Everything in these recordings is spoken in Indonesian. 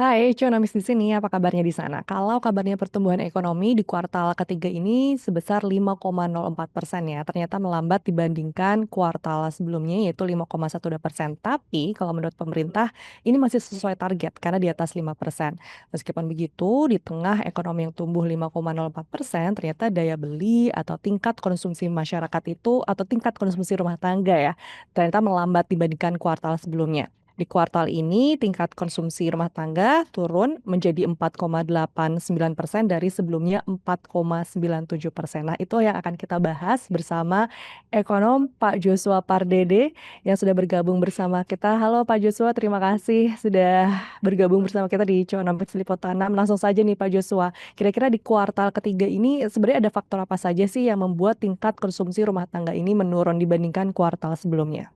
Hai, Cunamis di sini. Apa kabarnya di sana? Kalau kabarnya pertumbuhan ekonomi di kuartal ketiga ini sebesar 5,04% ya. Ternyata melambat dibandingkan kuartal sebelumnya yaitu 5,12%. Tapi kalau menurut pemerintah ini masih sesuai target karena di atas 5%. Meskipun begitu, di tengah ekonomi yang tumbuh 5,04%, ternyata daya beli atau tingkat konsumsi masyarakat itu atau tingkat konsumsi rumah tangga ya, ternyata melambat dibandingkan kuartal sebelumnya. Di kuartal ini, tingkat konsumsi rumah tangga turun menjadi 4,89% dari sebelumnya 4,97%. Nah, itu yang akan kita bahas bersama ekonom Pak Joshua Pardede yang sudah bergabung bersama kita. Halo Pak Joshua, terima kasih sudah bergabung bersama kita di Conomex Lipotanam. Langsung saja nih Pak Joshua, kira-kira di kuartal ketiga ini sebenarnya ada faktor apa saja sih yang membuat tingkat konsumsi rumah tangga ini menurun dibandingkan kuartal sebelumnya?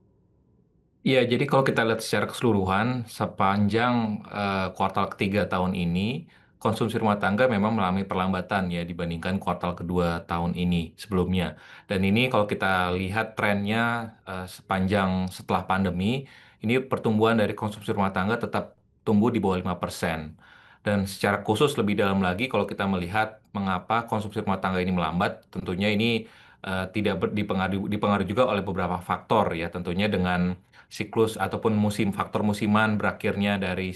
Iya, jadi kalau kita lihat secara keseluruhan, sepanjang kuartal ketiga tahun ini, konsumsi rumah tangga memang mengalami perlambatan ya dibandingkan kuartal kedua tahun ini sebelumnya. Dan ini kalau kita lihat trennya sepanjang setelah pandemi, ini pertumbuhan dari konsumsi rumah tangga tetap tumbuh di bawah 5%. Dan secara khusus lebih dalam lagi kalau kita melihat mengapa konsumsi rumah tangga ini melambat, tentunya ini tidak dipengaruhi juga oleh beberapa faktor ya, tentunya dengan siklus ataupun faktor musiman berakhirnya dari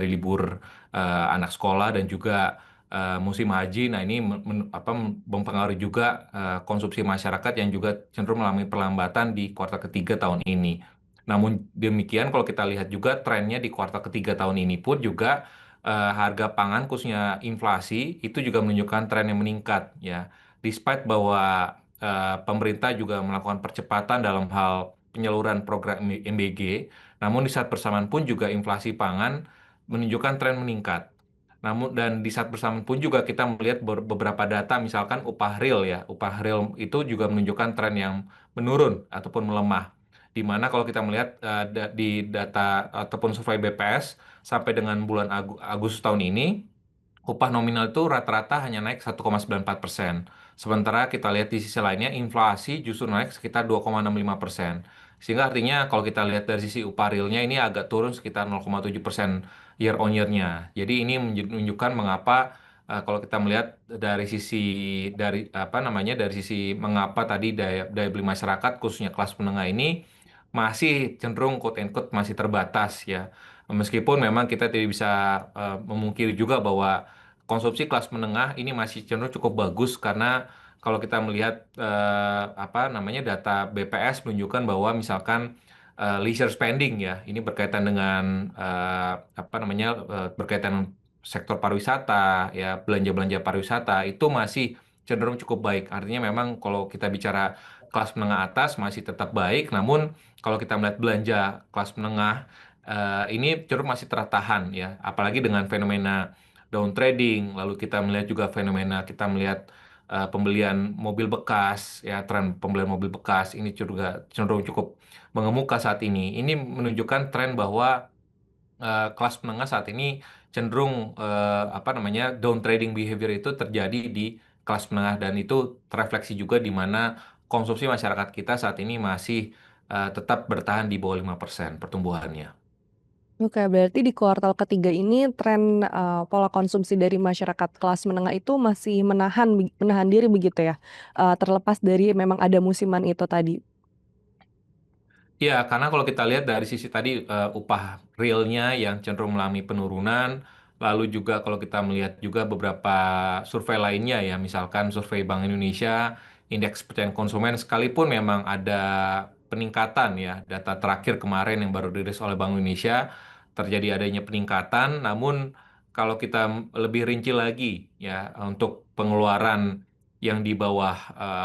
libur anak sekolah dan juga musim haji. Nah, ini mempengaruhi juga konsumsi masyarakat yang juga cenderung mengalami perlambatan di kuartal ketiga tahun ini. Namun demikian, kalau kita lihat juga trennya di kuartal ketiga tahun ini pun juga harga pangan khususnya inflasi itu juga menunjukkan tren yang meningkat ya. Despite bahwa pemerintah juga melakukan percepatan dalam hal penyaluran program MBG, namun di saat bersamaan pun juga inflasi pangan menunjukkan tren meningkat. Namun dan di saat bersamaan pun juga kita melihat beberapa data, misalkan upah real ya, upah real itu juga menunjukkan tren yang menurun ataupun melemah. Di mana kalau kita melihat di data ataupun survei BPS sampai dengan bulan Agustus tahun ini, upah nominal itu rata-rata hanya naik 1,94%. Sementara kita lihat di sisi lainnya, inflasi justru naik sekitar 2,65%. Sehingga artinya kalau kita lihat dari sisi upah realnya ini agak turun sekitar 0,7% year on year-nya. Jadi ini menunjukkan mengapa kalau kita melihat dari apa namanya dari sisi mengapa tadi daya beli masyarakat khususnya kelas menengah ini masih cenderung quote and quote masih terbatas ya. Meskipun memang kita tidak bisa memungkiri juga bahwa konsumsi kelas menengah ini masih cenderung cukup bagus karena kalau kita melihat apa namanya data BPS menunjukkan bahwa misalkan leisure spending ya ini berkaitan dengan apa namanya berkaitan sektor pariwisata ya belanja-belanja pariwisata itu masih cenderung cukup baik. Artinya memang kalau kita bicara kelas menengah atas masih tetap baik, namun kalau kita melihat belanja kelas menengah ini cenderung masih tertahan ya, apalagi dengan fenomena down trading, lalu kita melihat juga fenomena kita melihat pembelian mobil bekas ya, tren pembelian mobil bekas ini juga cenderung cukup mengemuka saat ini. Ini menunjukkan tren bahwa kelas menengah saat ini cenderung apa namanya down trading behavior itu terjadi di kelas menengah dan itu terefleksi juga di mana konsumsi masyarakat kita saat ini masih tetap bertahan di bawah 5% pertumbuhannya. Oke, berarti di kuartal ketiga ini tren pola konsumsi dari masyarakat kelas menengah itu masih menahan diri begitu ya, terlepas dari memang ada musiman itu tadi. Ya, karena kalau kita lihat dari sisi tadi upah realnya yang cenderung mengalami penurunan, lalu juga kalau kita melihat juga beberapa survei lainnya ya, misalkan survei Bank Indonesia, indeks kepercayaan konsumen, sekalipun memang ada peningkatan ya, data terakhir kemarin yang baru dirilis oleh Bank Indonesia, terjadi adanya peningkatan, namun kalau kita lebih rinci lagi ya, untuk pengeluaran yang di bawah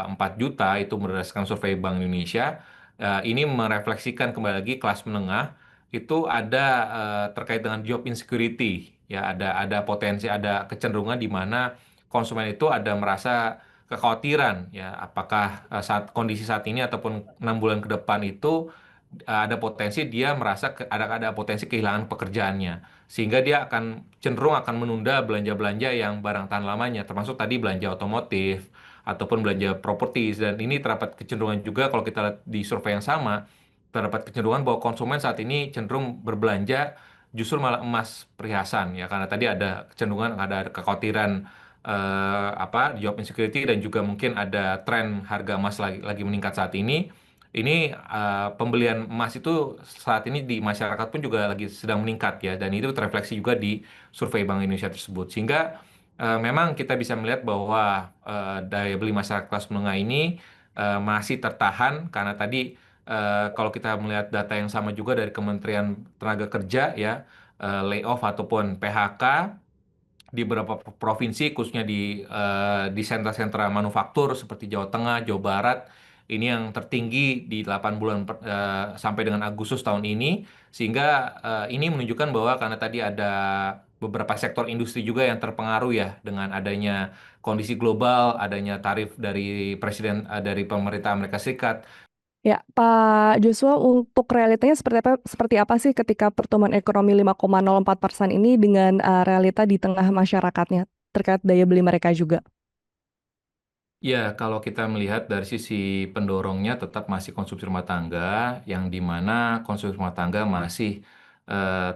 4 juta itu berdasarkan survei Bank Indonesia, ini merefleksikan kembali lagi kelas menengah itu ada terkait dengan job insecurity ya ada potensi ada kecenderungan di mana konsumen itu ada merasa kekhawatiran ya apakah saat kondisi saat ini ataupun 6 bulan ke depan itu ada potensi dia merasa ada potensi kehilangan pekerjaannya sehingga dia akan cenderung akan menunda belanja-belanja yang barang tahan lamanya termasuk tadi belanja otomotif ataupun belanja properti dan ini terdapat kecenderungan juga kalau kita lihat di survei yang sama terdapat kecenderungan bahwa konsumen saat ini cenderung berbelanja justru malah emas perhiasan ya, karena tadi ada kecenderungan ada kekhawatiran job insecurity dan juga mungkin ada tren harga emas lagi meningkat saat ini. Ini pembelian emas itu saat ini di masyarakat pun juga lagi sedang meningkat ya, dan itu terefleksi juga di survei Bank Indonesia tersebut. Sehingga memang kita bisa melihat bahwa daya beli masyarakat kelas menengah ini masih tertahan karena tadi kalau kita melihat data yang sama juga dari Kementerian Tenaga Kerja ya, layoff ataupun PHK di beberapa provinsi, khususnya di sentra-sentra manufaktur seperti Jawa Tengah, Jawa Barat, ini yang tertinggi di 8 bulan sampai dengan Agustus tahun ini, sehingga ini menunjukkan bahwa karena tadi ada beberapa sektor industri juga yang terpengaruh ya dengan adanya kondisi global, adanya tarif dari dari pemerintah Amerika Serikat. Ya, Pak Joshua, untuk realitanya seperti apa sih ketika pertumbuhan ekonomi 5,04% ini dengan realita di tengah masyarakatnya terkait daya beli mereka juga? Ya, kalau kita melihat dari sisi pendorongnya tetap masih konsumsi rumah tangga, yang di mana konsumsi rumah tangga masih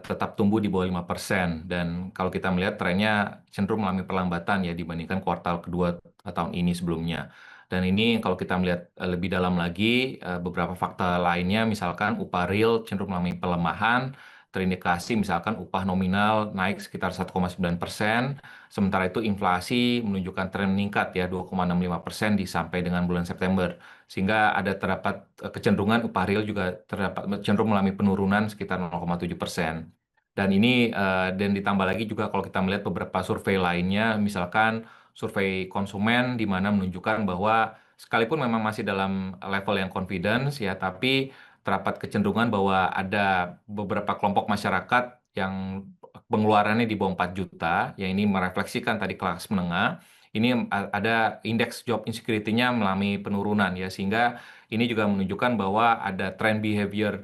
tetap tumbuh di bawah 5%. Dan kalau kita melihat trennya cenderung mengalami perlambatan ya dibandingkan kuartal kedua tahun ini sebelumnya. Dan ini kalau kita melihat lebih dalam lagi, beberapa fakta lainnya, misalkan upah real cenderung mengalami pelemahan, terindikasi misalkan upah nominal naik sekitar 1,9%. Sementara itu inflasi menunjukkan tren meningkat ya 2,65% sampai dengan bulan September. Sehingga ada terdapat kecenderungan upah real juga terdapat cenderung mengalami penurunan sekitar 0,7%. Dan ini dan ditambah lagi juga kalau kita melihat beberapa survei lainnya, misalkan survei konsumen di mana menunjukkan bahwa sekalipun memang masih dalam level yang confidence ya, tapi terdapat kecenderungan bahwa ada beberapa kelompok masyarakat yang pengeluarannya di bawah 4 juta, yang ini merefleksikan tadi kelas menengah, ini ada indeks job insecurity-nya mengalami penurunan ya, sehingga ini juga menunjukkan bahwa ada trend behavior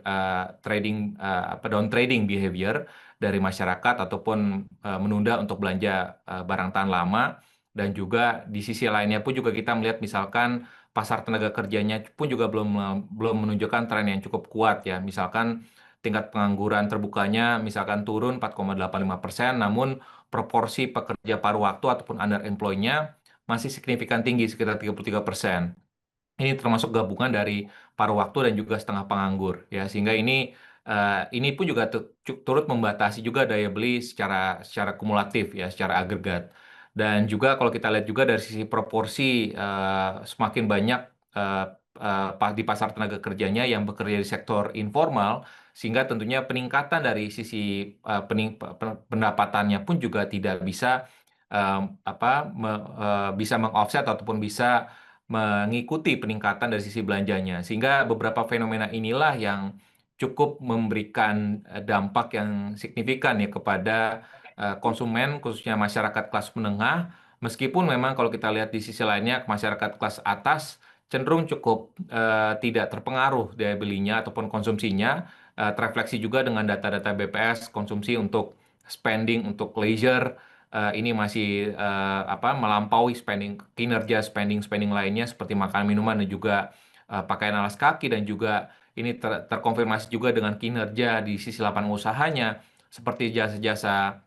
down trading behavior dari masyarakat ataupun menunda untuk belanja barang tahan lama. Dan juga di sisi lainnya pun juga kita melihat misalkan pasar tenaga kerjanya pun juga belum belum menunjukkan tren yang cukup kuat ya. Misalkan tingkat pengangguran terbukanya misalkan turun 4,85%, namun proporsi pekerja paruh waktu ataupun underemployed-nya masih signifikan tinggi sekitar 33%. Ini termasuk gabungan dari paruh waktu dan juga setengah penganggur ya, sehingga ini pun juga turut membatasi juga daya beli secara kumulatif ya, secara agregat. Dan juga kalau kita lihat juga dari sisi proporsi semakin banyak eh, di pasar tenaga kerjanya yang bekerja di sektor informal, sehingga tentunya peningkatan dari sisi pendapatannya pun juga tidak bisa bisa mengoffset ataupun bisa mengikuti peningkatan dari sisi belanjanya. Sehingga beberapa fenomena inilah yang cukup memberikan dampak yang signifikan ya kepada konsumen, khususnya masyarakat kelas menengah. Meskipun memang kalau kita lihat di sisi lainnya, masyarakat kelas atas cenderung cukup tidak terpengaruh daya belinya ataupun konsumsinya. Terefleksi juga dengan data-data BPS, konsumsi untuk spending, untuk leisure, ini masih melampaui kinerja spending lainnya seperti makan minuman dan juga pakaian alas kaki, dan juga ini terkonfirmasi juga dengan kinerja di sisi lapangan usahanya seperti jasa-jasa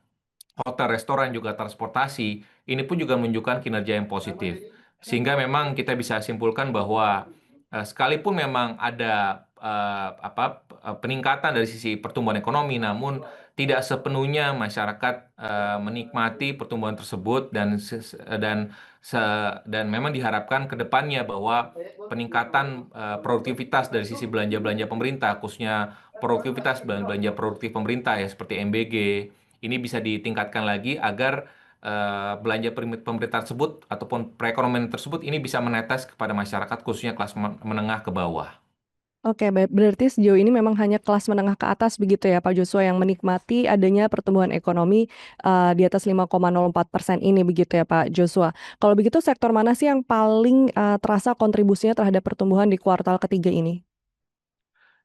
hotel, restoran, juga transportasi. Ini pun juga menunjukkan kinerja yang positif. Sehingga memang kita bisa simpulkan bahwa sekalipun memang ada peningkatan dari sisi pertumbuhan ekonomi, namun tidak sepenuhnya masyarakat menikmati pertumbuhan tersebut, dan memang diharapkan ke depannya bahwa peningkatan produktivitas dari sisi belanja-belanja pemerintah, khususnya produktivitas belanja produktif pemerintah ya seperti MBG, ini bisa ditingkatkan lagi agar belanja pemerintah tersebut ataupun perekonomian tersebut ini bisa menetes kepada masyarakat, khususnya kelas menengah ke bawah. Oke, baik. Berarti sejauh ini memang hanya kelas menengah ke atas begitu ya, Pak Joshua, yang menikmati adanya pertumbuhan ekonomi di atas 5,04% ini begitu ya, Pak Joshua. Kalau begitu, sektor mana sih yang paling terasa kontribusinya terhadap pertumbuhan di kuartal ketiga ini?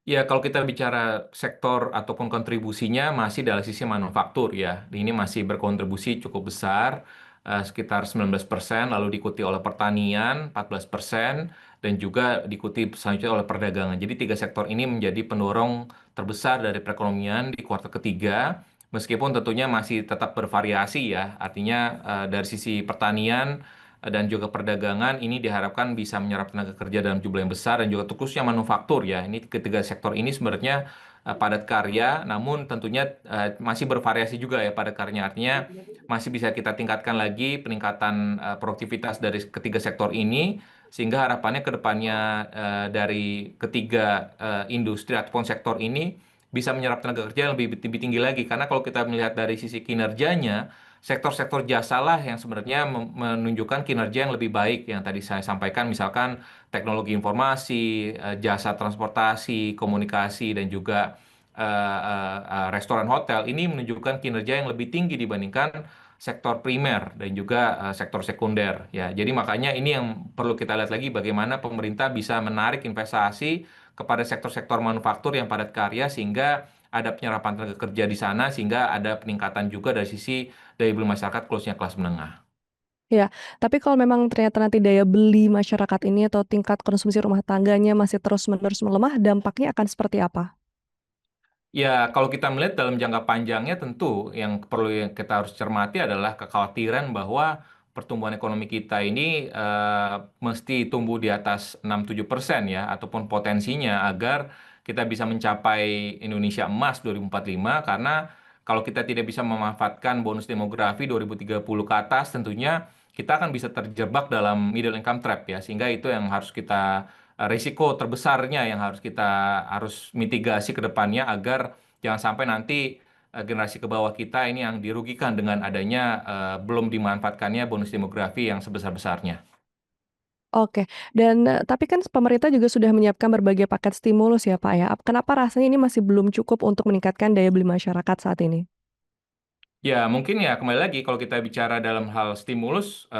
Ya, kalau kita bicara sektor ataupun kontribusinya masih dari sisi manufaktur ya. Ini masih berkontribusi cukup besar. sekitar 19%, lalu diikuti oleh pertanian 14%, dan juga diikuti selanjutnya oleh perdagangan. Jadi tiga sektor ini menjadi pendorong terbesar dari perekonomian di kuartal ketiga, meskipun tentunya masih tetap bervariasi ya. Artinya dari sisi pertanian dan juga perdagangan ini diharapkan bisa menyerap tenaga kerja dalam jumlah yang besar, dan juga khususnya manufaktur ya. Ini ketiga sektor ini sebenarnya padat karya, namun tentunya masih bervariasi juga ya padat karyanya. Artinya masih bisa kita tingkatkan lagi peningkatan produktivitas dari ketiga sektor ini, sehingga harapannya ke depannya dari ketiga industri ataupun sektor ini bisa menyerap tenaga kerja yang lebih tinggi lagi. Karena kalau kita melihat dari sisi kinerjanya, sektor-sektor jasalah yang sebenarnya menunjukkan kinerja yang lebih baik. Yang tadi saya sampaikan, misalkan teknologi informasi, jasa transportasi, komunikasi, dan juga restoran hotel, ini menunjukkan kinerja yang lebih tinggi dibandingkan sektor primer dan juga sektor sekunder ya. Jadi makanya ini yang perlu kita lihat lagi, bagaimana pemerintah bisa menarik investasi kepada sektor-sektor manufaktur yang padat karya, sehingga ada penyerapan tenaga kerja di sana, sehingga ada peningkatan juga dari sisi daya beli masyarakat, khususnya kelas menengah. Ya, tapi kalau memang ternyata nanti daya beli masyarakat ini atau tingkat konsumsi rumah tangganya masih terus-menerus melemah, dampaknya akan seperti apa? Ya, kalau kita melihat dalam jangka panjangnya, tentu yang perlu yang kita harus cermati adalah kekhawatiran bahwa pertumbuhan ekonomi kita ini mesti tumbuh di atas 6-7% ya, ataupun potensinya agar kita bisa mencapai Indonesia Emas 2045, karena kalau kita tidak bisa memanfaatkan bonus demografi 2030 ke atas, tentunya kita akan bisa terjebak dalam middle income trap ya, sehingga itu yang harus kita risiko terbesarnya yang harus mitigasi ke depannya, agar jangan sampai nanti generasi ke bawah kita ini yang dirugikan dengan adanya belum dimanfaatkannya bonus demografi yang sebesar-besarnya. Oke, dan, tapi kan pemerintah juga sudah menyiapkan berbagai paket stimulus ya, Pak, ya. Kenapa rasanya ini masih belum cukup untuk meningkatkan daya beli masyarakat saat ini? Ya, mungkin ya kembali lagi kalau kita bicara dalam hal stimulus,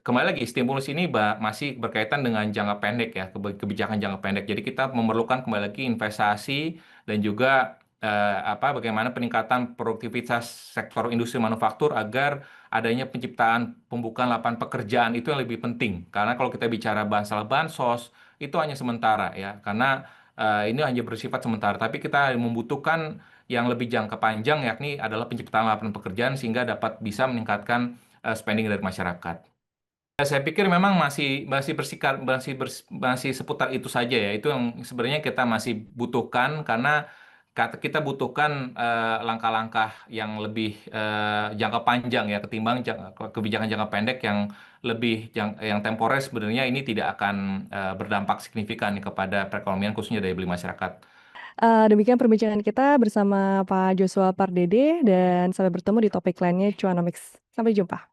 kembali lagi stimulus ini masih berkaitan dengan jangka pendek ya, kebijakan jangka pendek. Jadi kita memerlukan kembali lagi investasi, dan juga bagaimana peningkatan produktivitas sektor industri manufaktur, agar adanya penciptaan pembukaan lapangan pekerjaan itu yang lebih penting. Karena kalau kita bicara masalah bansos itu hanya sementara ya, karena ini hanya bersifat sementara. Tapi kita membutuhkan yang lebih jangka panjang, yakni adalah penciptaan lapangan pekerjaan, sehingga dapat bisa meningkatkan spending dari masyarakat. Saya pikir memang masih bersikap masih seputar itu saja ya. Itu yang sebenarnya kita masih butuhkan, karena kita butuhkan langkah-langkah yang lebih jangka panjang ya, ketimbang kebijakan jangka pendek yang yang temporer. Sebenarnya ini tidak akan berdampak signifikan kepada perekonomian, khususnya daya beli masyarakat. Demikian perbincangan kita bersama Pak Joshua Pardede dan sampai bertemu di topik lainnya Cuanomics. Sampai jumpa.